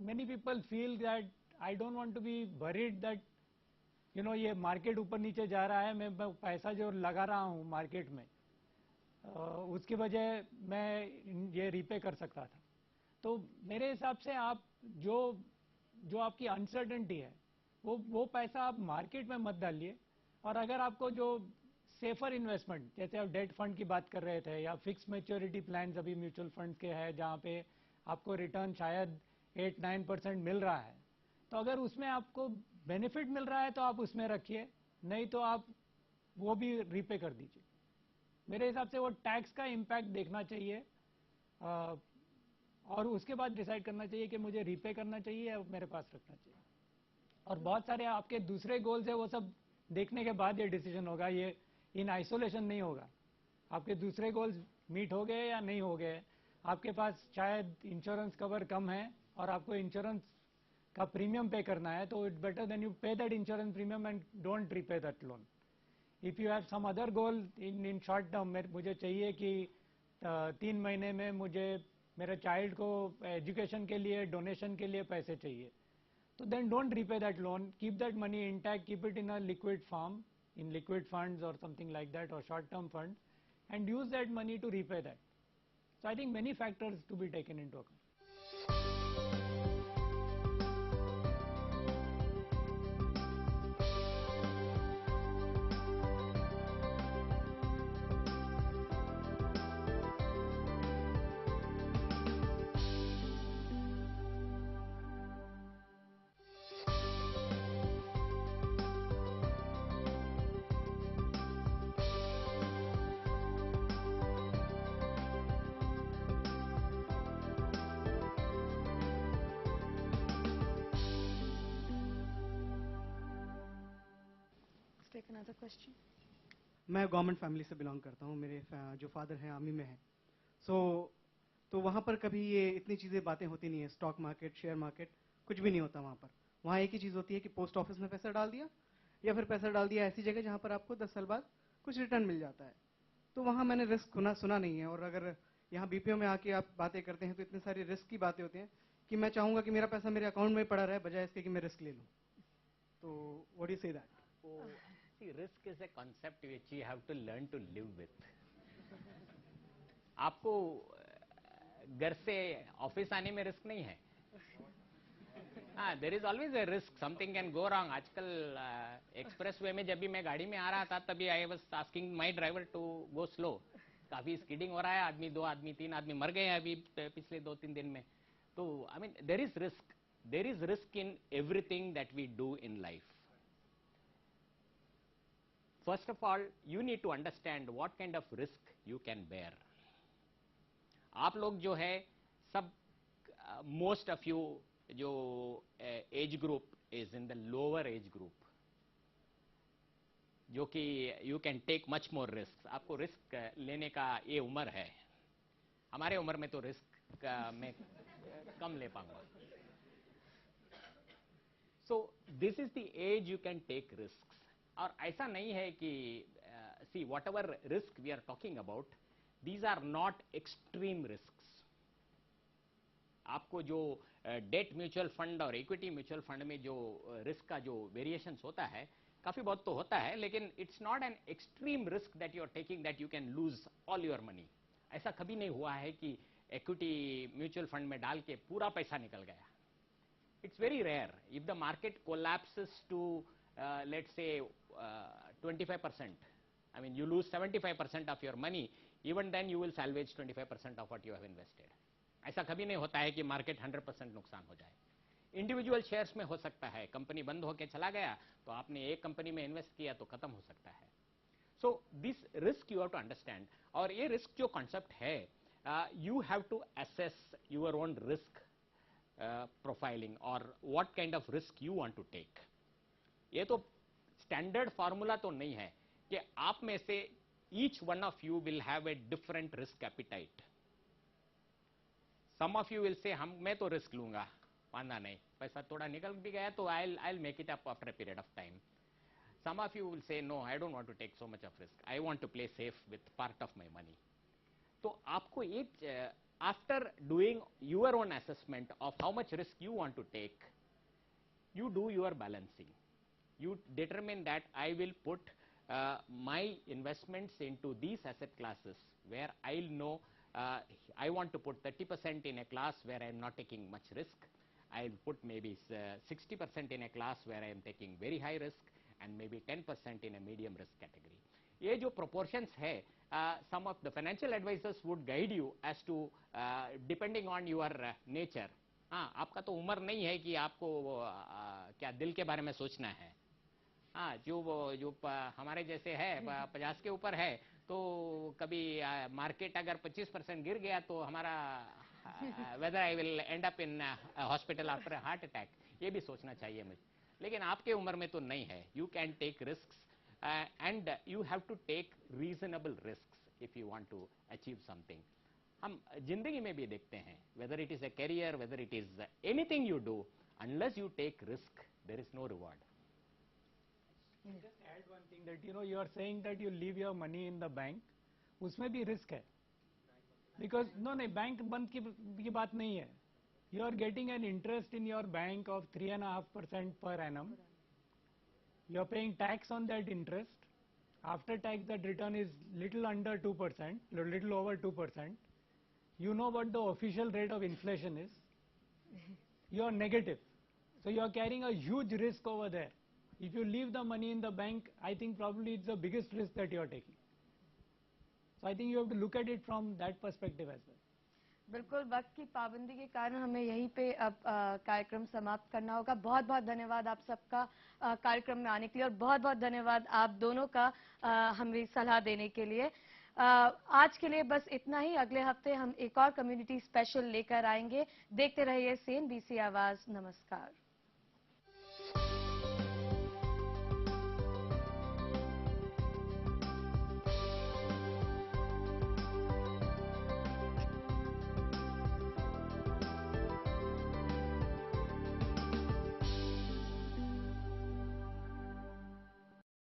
many people feel that I don't want to be worried that ये market ऊपर नीचे जा रहा है, मैं पैसा जो लगा रहा हूँ मार्केट में उसकी वजह मैं ये रीपे कर सकता था। तो मेरे हिसाब से आप जो आपकी अनसर्टेनिटी है वो पैसा आप मार्केट में मत डालिए, और अगर आपको जो सेफर इन्वेस्टमेंट, जैसे आप डेट फंड की बात कर रहे थे या फिक्स मैच्योरिटी प्लान्स अभी म्यूचुअल फंड्स के हैं जहाँ पे आपको रिटर्न शायद 8-9% मिल रहा है, तो अगर उसमें आपको बेनिफिट मिल रहा है तो आप उसमें रखिए, नहीं तो आप वो भी रीपे कर दीजिए। मेरे हिसाब से वो टैक्स का इम्पैक्ट देखना चाहिए और उसके बाद डिसाइड करना चाहिए कि मुझे रीपे करना चाहिए या मेरे पास रखना चाहिए। और बहुत सारे आपके दूसरे गोल्स है, वो सब देखने के बाद ये डिसीजन होगा, ये इन आइसोलेशन नहीं होगा। आपके दूसरे गोल्स मीट हो गए या नहीं हो गए, आपके पास शायद इंश्योरेंस कवर कम है और आपको इंश्योरेंस का प्रीमियम पे करना है, तो it's better than you pay that insurance premium and don't repay that loan. If you have some other goal in short term, मुझे चाहिए कि 3 महीने में मुझे मेरे चाइल्ड को एजुकेशन के लिए डोनेशन के लिए पैसे चाहिए, तो then don't repay that loan, keep that money intact, keep it in a liquid form, in liquid funds or something like that, or short term funds, and use that money to repay that. So I think many factors to be taken into account. Take another question. मैं government family से belong करता हूँ, मेरे जो father हैं army में हैं। तो वहाँ पर कभी ये इतनी चीज़ें बातें होती नहीं है, स्टॉक मार्केट, शेयर मार्केट, कुछ भी नहीं होता वहाँ पर। वहाँ एक ही चीज़ होती है कि पोस्ट ऑफिस में पैसा डाल दिया या फिर पैसा डाल दिया ऐसी जगह जहाँ पर आपको 10 साल बाद कुछ रिटर्न मिल जाता है। तो वहाँ मैंने रिस्क सुना नहीं है, और अगर यहाँ बीपीओ में आके आप बातें करते हैं तो इतनी सारी रिस्क की बातें होती हैं कि मैं चाहूँगा कि मेरा पैसा मेरे अकाउंट में पड़ा रहे बजाय इसके कि मैं रिस्क ले लूँ। तो what do you say that? See, risk is a concept which you have to learn to live with. आपको घर से ऑफिस आने में रिस्क नहीं है। हाँ, there is always a risk, something can go wrong. आजकल एक्सप्रेस वे में जब भी मैं गाड़ी में आ रहा था तभी I was asking my driver to go slow. काफी स्कीडिंग हो रहा है, आदमी 2 आदमी 3 आदमी मर गए हैं अभी पिछले 2-3 दिन में। तो I mean there is risk in everything that we do in life. First of all, you need to understand what kind of risk you can bear. आप लोग जो है सब most of you जो age group is in the lower age group, जो कि you can take much more risks. आपको risk लेने का ये उम्र है। हमारे उम्र में तो रिस्क मैं कम ले पाऊंगा। So this is the age you can take risks. और ऐसा नहीं है कि see whatever risk we are talking about, these are not extreme risk. आपको जो डेट म्यूचुअल फंड और इक्विटी म्यूचुअल फंड में जो रिस्क का जो वेरिएशंस होता है काफी बहुत तो होता है, लेकिन it's not an extreme risk that you are taking that you can lose all your money. ऐसा कभी नहीं हुआ है कि इक्विटी म्यूचुअल फंड में डाल के पूरा पैसा निकल गया। It's very rare. If the market collapses to let's say 25%, I mean you lose 75% of your money, even then you will salvage 25% of what you have invested. ऐसा कभी नहीं होता है कि मार्केट 100% नुकसान हो जाए। इंडिविजुअल शेयर्स में हो सकता है, कंपनी बंद होकर चला गया तो आपने एक कंपनी में इन्वेस्ट किया तो खत्म हो सकता है। So this risk you have to understand. और ये रिस्क जो कॉन्सेप्ट है, you have to assess your own risk profiling और what kind of risk you want to take. ये तो स्टैंडर्ड फॉर्मूला तो नहीं है कि आप में से each one of you will have a different risk appetite. Some of you will say मैं तो रिस्क लूंगा, वांदा नहीं, पैसा थोड़ा निकल भी गया तो I make it up after a period of time. Some of you will say no, I don't want to take so much of risk, I want to play safe with part of my money. तो आपको एक after doing your own assessment of how much risk you want to take, you do your balancing. You determine that I will put my investments into these asset classes where I'll know I want to put 30% in a class where I'm not taking much risk. I'll put maybe 60% in a class where I am taking very high risk, and maybe 10% in a medium risk category. ये जो proportions है, some of the financial advisors would guide you as to depending on your nature. हाँ, आपका तो उम्र नहीं है कि आपको क्या दिल के बारे में सोचना है. हाँ, जो हमारे जैसे है 50 के ऊपर है, तो कभी मार्केट अगर 25% गिर गया तो हमारा whether I will end up in hospital after a heart attack, ये भी सोचना चाहिए मुझे. लेकिन आपके उम्र में तो नहीं है. You can take risks and you have to take reasonable risks if you want to achieve something. हम जिंदगी में भी देखते हैं, whether it is a career, whether it is anything you do, unless you take risk, there is no reward. Just add one thing that you are saying that you leave your money in the bank, उसमें भी risk है. Because नहीं bank बंद की बात नहीं है. You are getting an interest in your bank of 3.5% per annum. You are paying tax on that interest. After tax, that return is little under 2%, little over 2%. You know what the official rate of inflation is. You are negative. So you are carrying a huge risk over there. If you leave the money in the bank, I think probably it's the biggest risk that you are taking. So I think you have to look at it from that perspective as well. बिल्कुल, वक्त की पाबंदी के कारण हमें यहीं पे अब कार्यक्रम समाप्त करना होगा. बहुत बहुत धन्यवाद आप सबका कार्यक्रम में आने के लिए, और बहुत बहुत धन्यवाद आप दोनों का हमें सलाह देने के लिए. आज के लिए बस इतना ही. अगले हफ्ते हम एक और कम्युनिटी स्पेशल लेकर आएंगे. देखते रहिए CNBC आवाज. नमस्कार.